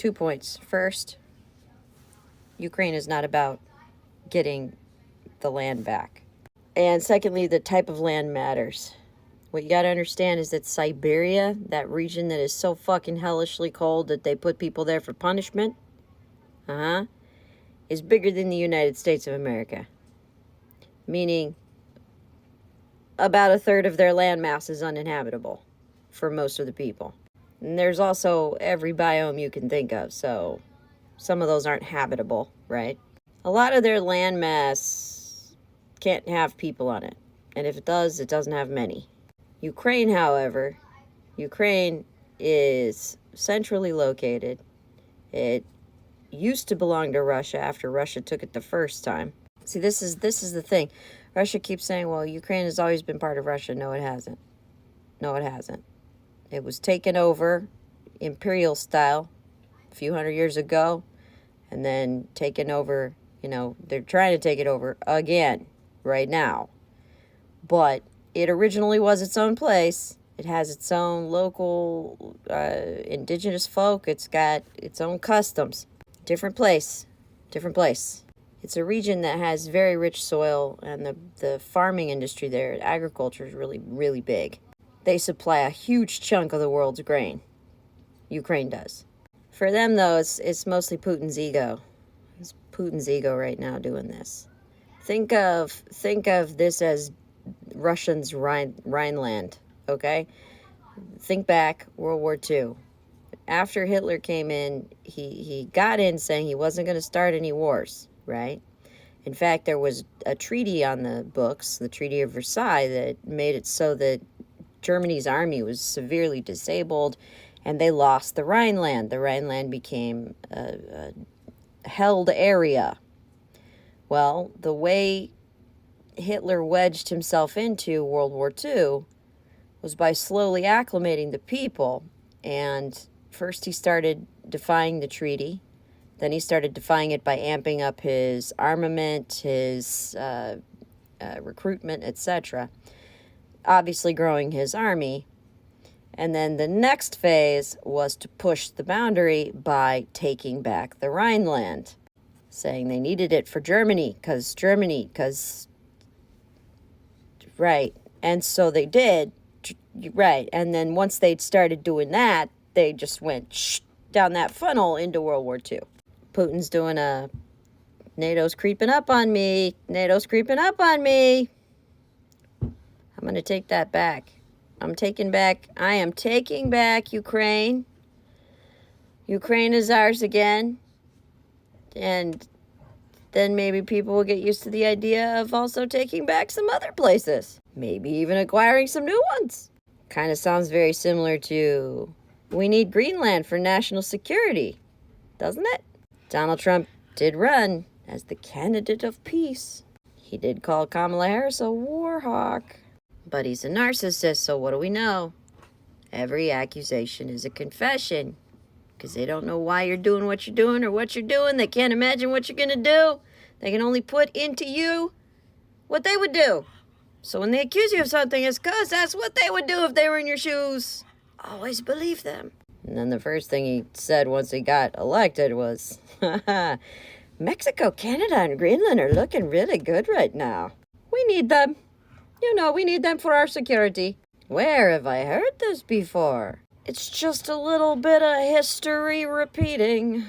2 points. First, Ukraine is not about getting the land back. And secondly, the type of land matters. What you got to understand is that Siberia, that region that is so fucking hellishly cold that they put people there for punishment, is bigger than the United States of America. Meaning, about a third of their landmass is uninhabitable for most of the people. And there's also every biome you can think of, so some of those aren't habitable, right? A lot of their landmass can't have people on it. And if it does, it doesn't have many. Ukraine, however, Ukraine is centrally located. It used to belong to Russia after Russia took it the first time. See, this is the thing. Russia keeps saying, well, Ukraine has always been part of Russia. No, it hasn't. No, it hasn't. It was taken over imperial style a few hundred years ago, and then taken over, they're trying to take it over again right now. But it originally was its own place. It has its own local indigenous folk. It's got its own customs. Different place. It's a region that has very rich soil, and the farming industry there, agriculture, is really, really big. They supply a huge chunk of the world's grain. Ukraine does. For them, though, it's mostly Putin's ego. It's Putin's ego right now doing this. Think of this as Russians' Rhineland, okay? Think back, World War II. After Hitler came in, he got in saying he wasn't going to start any wars, right? In fact, there was a treaty on the books, the Treaty of Versailles, that made it so that Germany's army was severely disabled, and they lost the Rhineland. The Rhineland became a held area. Well, the way Hitler wedged himself into World War II was by slowly acclimating the people. And first he started defying the treaty. Then he started defying it by amping up his armament, his recruitment, etc. Obviously growing his army. And then the next phase was to push the boundary by taking back the Rhineland, saying they needed it for Germany, because right. And so they did, right. And then once they'd started doing that, they just went down that funnel into World War II. Putin's doing NATO's creeping up on me. I'm going to take that back. I am taking back Ukraine. Ukraine is ours again. And then maybe people will get used to the idea of also taking back some other places. Maybe even acquiring some new ones. Kind of sounds very similar to, we need Greenland for national security, doesn't it? Donald Trump did run as the candidate of peace. He did call Kamala Harris a war hawk. But he's a narcissist, so what do we know? Every accusation is a confession. Because they don't know why you're doing what you're doing or what you're doing. They can't imagine what you're going to do. They can only put into you what they would do. So when they accuse you of something, it's because that's what they would do if they were in your shoes. Always believe them. And then the first thing he said once he got elected was, Mexico, Canada, and Greenland are looking really good right now. We need them. We need them for our security. Where have I heard this before? It's just a little bit of history repeating.